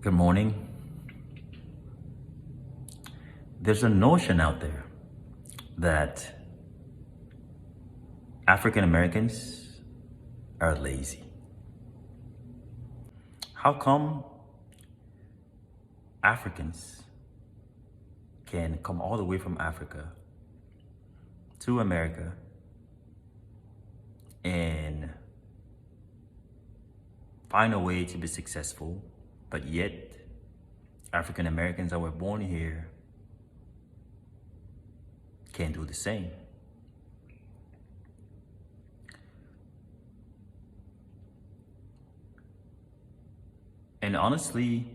Good morning. There's a notion out there that African Americans are lazy. How come Africans can come all the way from Africa to America and find a way to be successful, but yet African Americans that were born here can't do the same? And honestly,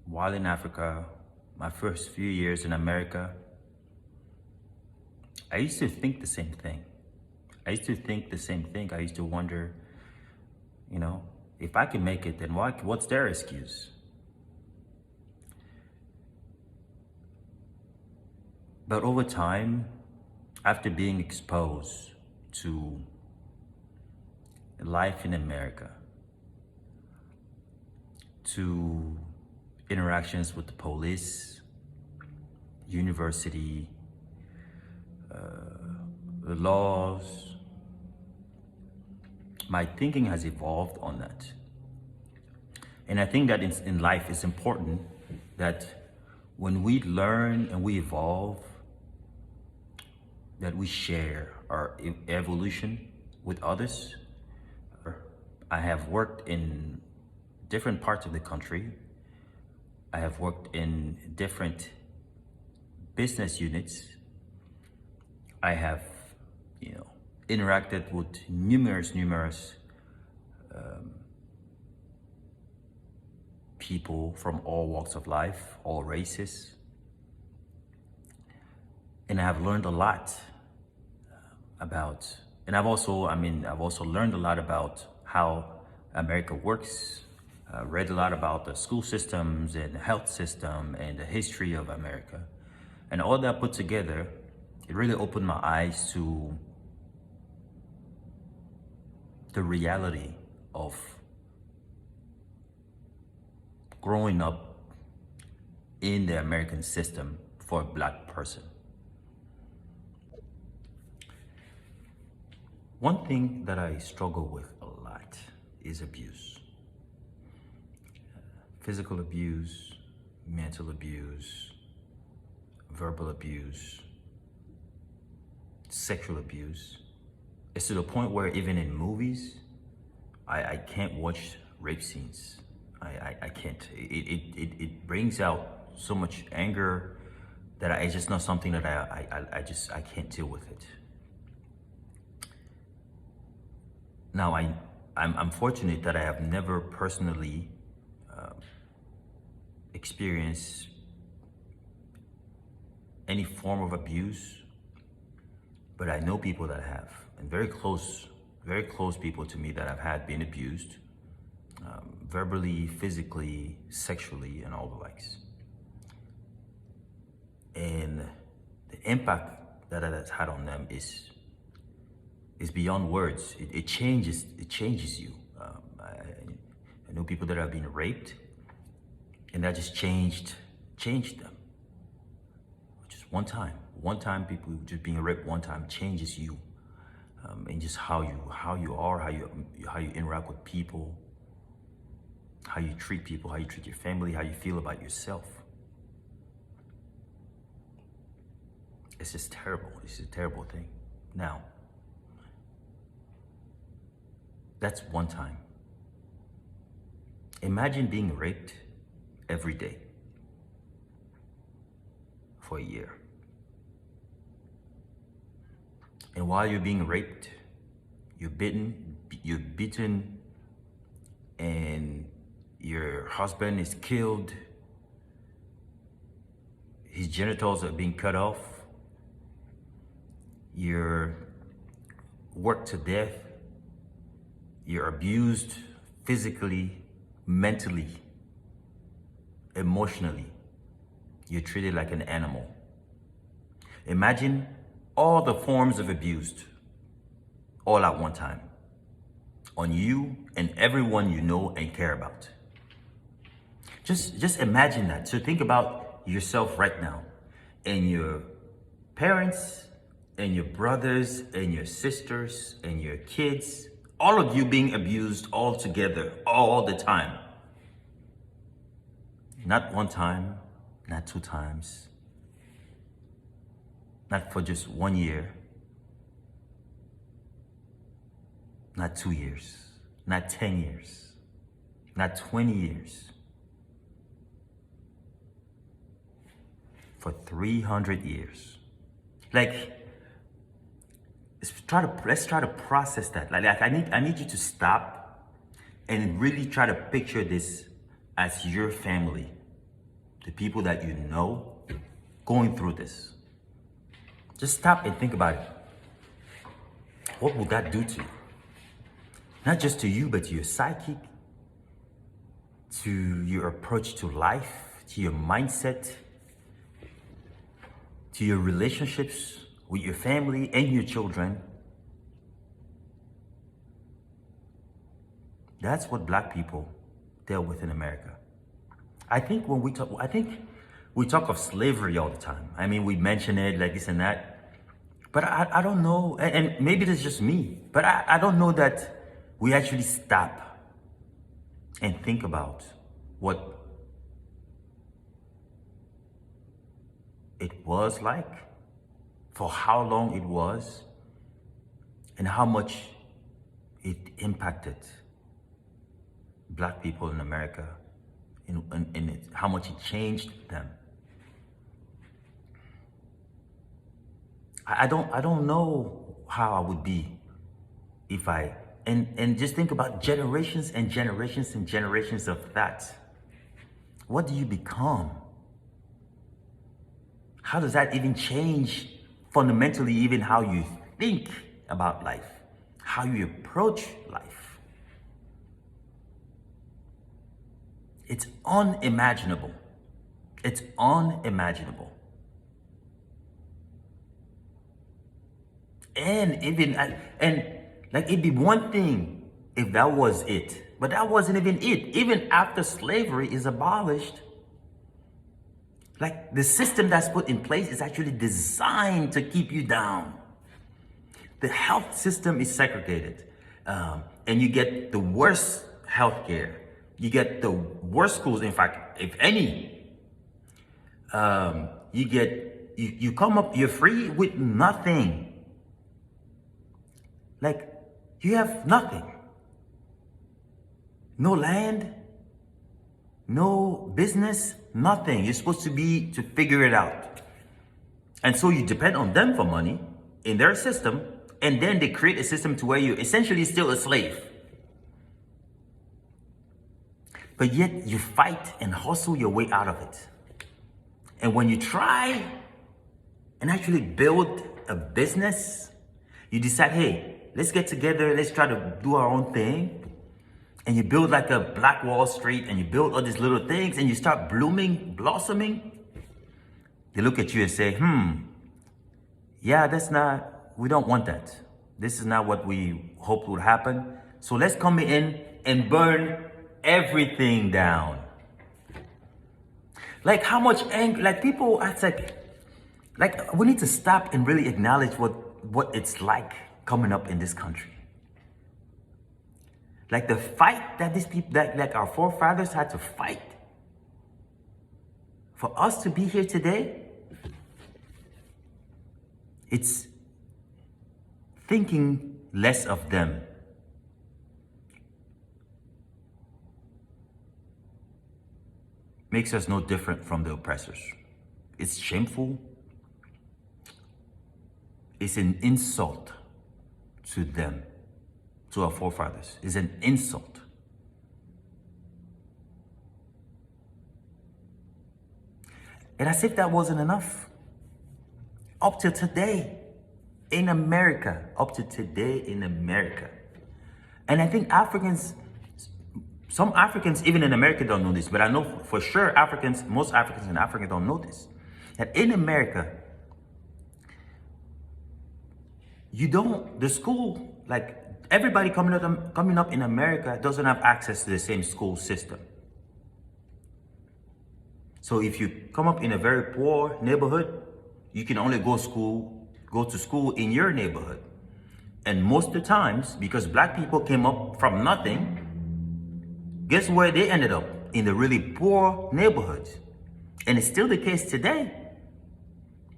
while in Africa, my first few years in America, I used to think the same thing. I used to wonder, if I can make it, then what's their excuse? But over time, after being exposed to life in America, to interactions with the police, university, the laws, my thinking has evolved on that. And I think that in life it's important that when we learn and we evolve, that we share our evolution with others. I have worked in different parts of the country. I have worked in different business units. I have, interacted with numerous people from all walks of life, all races. And I have learned a lot I've also learned a lot about how America works, read a lot about the school systems and the health system and the history of America. And all that put together, it really opened my eyes to the reality of growing up in the American system for a Black person. One thing that I struggle with a lot is abuse. Physical abuse, mental abuse, verbal abuse, sexual abuse. It's to the point where even in movies, I can't watch rape scenes. I can't. It brings out so much anger that it's just not something that I can't deal with it. Now, I'm fortunate that I have never personally experienced any form of abuse, but I know people that have, and very close people to me that have had been abused, verbally, physically, sexually, and all the likes. And the impact that has had on them is beyond words. It changes you. I know people that have been raped, and that just changed them. Just one time people just being raped one time changes you, and just how you are, how you interact with people, how you treat people, how you treat your family, how you feel about yourself. It's just terrible. It's a terrible thing. Now, that's one time. Imagine being raped every day for a year. And while you're being raped, you're beaten, and your husband is killed, his genitals are being cut off, you're worked to death, you're abused physically, mentally, emotionally. You're treated like an animal. Imagine all the forms of abuse all at one time. on you and everyone you know and care about. Just imagine that. So think about yourself right now and your parents and your brothers and your sisters and your kids, all of you being abused all together, all the time. Not one time, not two times, not for just 1 year, not 2 years, not 10 years, not 20 years, for 300 years. Like, let's try to process that. Like I need you to stop and really try to picture this as your family, the people that you know going through this. Just stop and think about it. What would that do to you? Not just to you, but to your psyche, to your approach to life, to your mindset, to your relationships with your family and your children. That's what Black people deal with in America. I think when we talk of slavery all the time. I mean, we mention it like this and that, but I don't know, and maybe it's just me, but I don't know that we actually stop and think about what it was like, for how long it was, and how much it impacted Black people in America, and how much it changed them. I don't know how I would be if and just think about generations and generations and generations of that. What do you become? How does that even change fundamentally even how you think about life, how you approach life? It's unimaginable. It's unimaginable. And like it'd be one thing if that was it, but that wasn't even it. Even after slavery is abolished, like the system that's put in place is actually designed to keep you down. The health system is segregated, and you get the worst healthcare. You get the worst schools. In fact, if any, you come up, you're free with nothing. Like, you have nothing. No land, no business, nothing. You're supposed to figure it out. And so you depend on them for money in their system, and then they create a system to where you're essentially still a slave. But yet you fight and hustle your way out of it. And when you try and actually build a business, you decide, hey, let's get together, let's try to do our own thing. And you build like a Black Wall Street, and you build all these little things, and you start blossoming. They look at you and say, yeah, we don't want that. This is not what we hoped would happen. So let's come in and burn everything down. Like how much anger, like people, it's like we need to stop and really acknowledge what it's like coming up in this country. Like the fight that these people, that our forefathers had to fight for us to be here today. It's thinking less of them. Makes us no different from the oppressors. It's shameful. It's an insult to them, to our forefathers. It's an insult. And as if that wasn't enough, up to today in America, and I think some Africans even in America don't know this, but I know for sure most Africans in Africa don't know this, that in America, the school, like Everybody coming up in America doesn't have access to the same school system. So if you come up in a very poor neighborhood, you can only go to school in your neighborhood. And most of the times, because black people came up from nothing, guess where they ended up? In the really poor neighborhoods. And it's still the case today.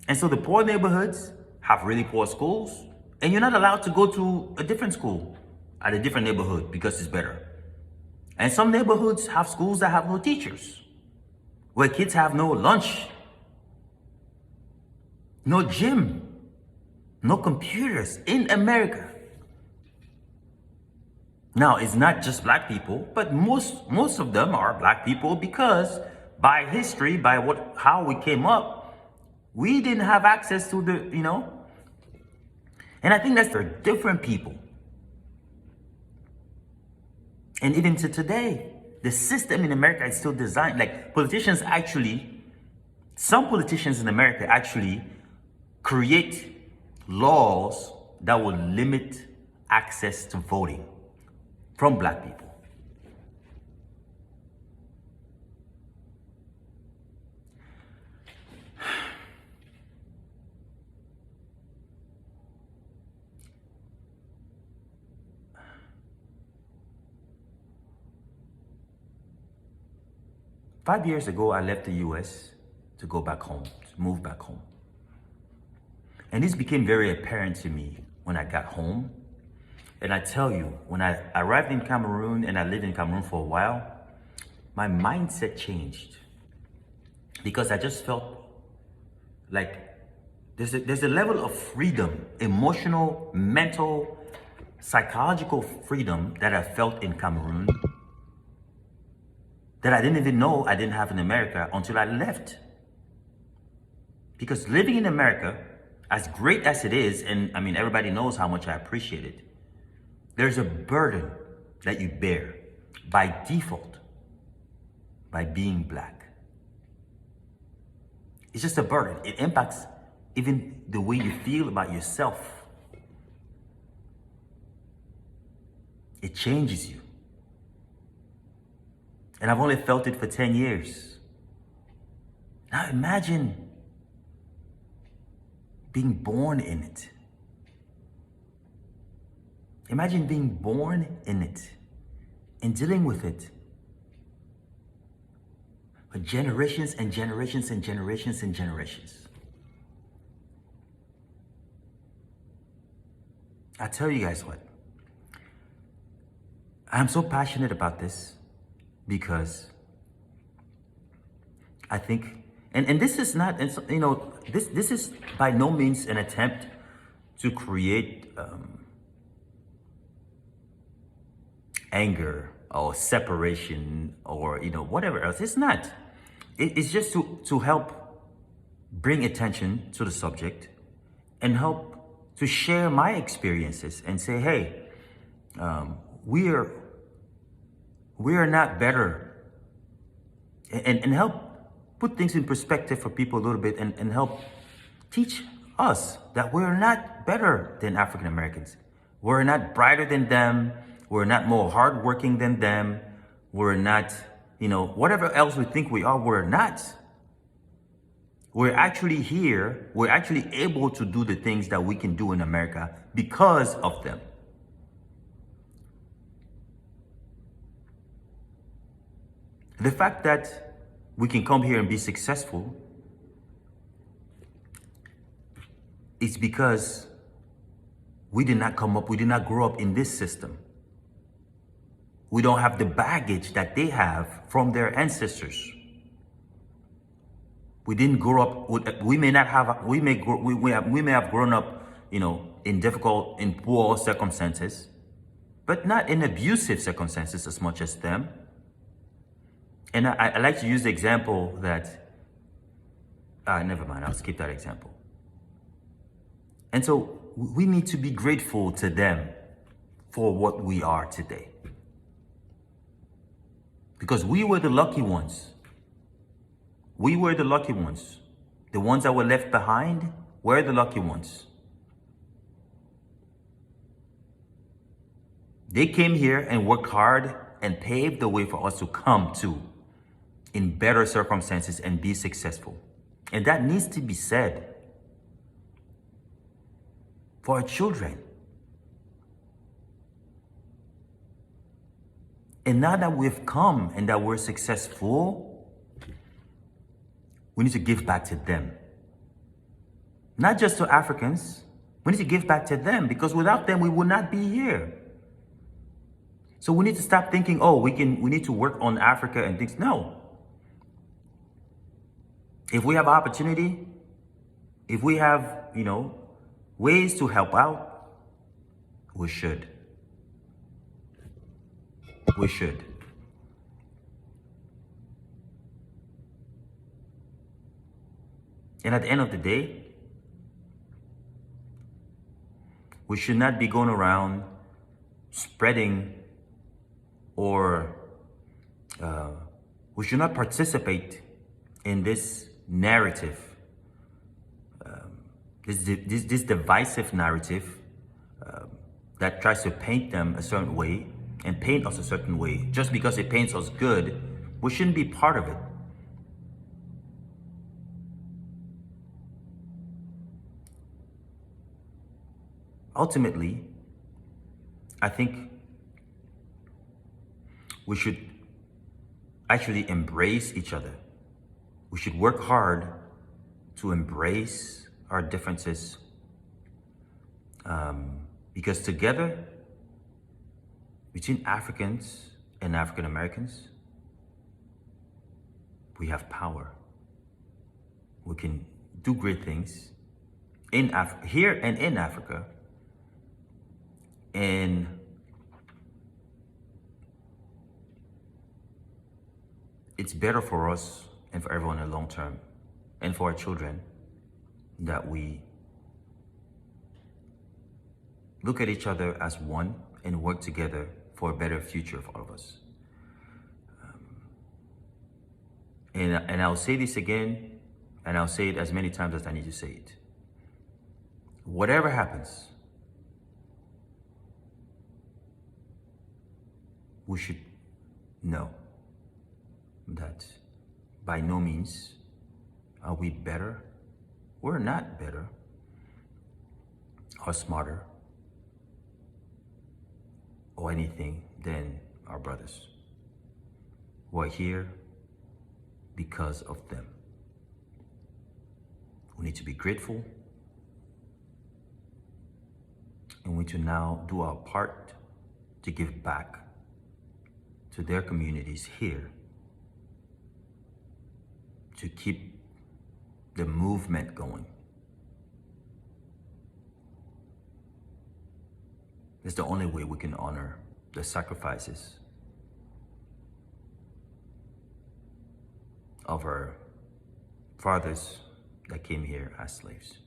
And so the poor neighborhoods have really poor schools, and you're not allowed to go to a different school at a different neighborhood because it's better. And some neighborhoods have schools that have no teachers, where kids have no lunch, no gym, no computers in America. Now, it's not just black people, but most of them are black people because by history, how we came up, we didn't have access to and I think that's for different people. And even to today, the system in America is still designed, like some politicians in America actually create laws that will limit access to voting from black people. Five years ago, I left the US to go back home, to move back home. And this became very apparent to me when I got home. And I tell you, when I arrived in Cameroon and I lived in Cameroon for a while, my mindset changed. Because I just felt like there's a level of freedom, emotional, mental, psychological freedom that I felt in Cameroon that I didn't even know I didn't have in America until I left. Because living in America, as great as it is, and I mean, everybody knows how much I appreciate it, there's a burden that you bear by default by being black. It's just a burden. It impacts even the way you feel about yourself. It changes you. And I've only felt it for 10 years. Now imagine being born in it. Imagine being born in it and dealing with it for generations and generations and generations and generations. I tell you guys what, I'm so passionate about this because I think, and this is not, this is by no means an attempt to create anger or separation or whatever else. It's not. It's just to help bring attention to the subject and help to share my experiences and say, hey, we are not better, and help put things in perspective for people a little bit and help teach us that we're not better than African Americans. We're not brighter than them. We're not more hardworking than them. We're not, whatever else we think we are, we're not. We're actually here. We're actually able to do the things that we can do in America because of them. The fact that we can come here and be successful is because we did not grow up in this system. We don't have the baggage that they have from their ancestors. We didn't grow up with, we may have grown up, in poor circumstances, but not in abusive circumstances as much as them. And I like to use the example that, never mind, I'll skip that example. And so we need to be grateful to them for what we are today. Because we were the lucky ones. We were the lucky ones. The ones that were left behind were the lucky ones. They came here and worked hard and paved the way for us to come to in better circumstances and be successful. And that needs to be said for our children. And now that we've come and that we're successful, we need to give back to them. Not just to Africans, we need to give back to them, because without them, we would not be here. So we need to stop thinking, oh, we need to work on Africa and things. No. If we have opportunity, if we have, ways to help out, we should. We should. And at the end of the day, we should not be going around spreading or we should not participate in this narrative, this divisive narrative that tries to paint them a certain way and paint us a certain way. Just because it paints us good, we shouldn't be part of it. Ultimately, I think we should actually embrace each other. We should work hard to embrace our differences, because together, between Africans and African Americans, we have power. We can do great things in here and in Africa. And it's better for us and for everyone in the long term, and for our children, that we look at each other as one and work together for a better future for all of us. And I'll say this again, and I'll say it as many times as I need to say it. Whatever happens, we should know that by no means are we better. We're not better or smarter or anything than our brothers. We're here because of them. We need to be grateful, and we need to now do our part to give back to their communities here, to keep the movement going. It's the only way we can honor the sacrifices of our fathers that came here as slaves.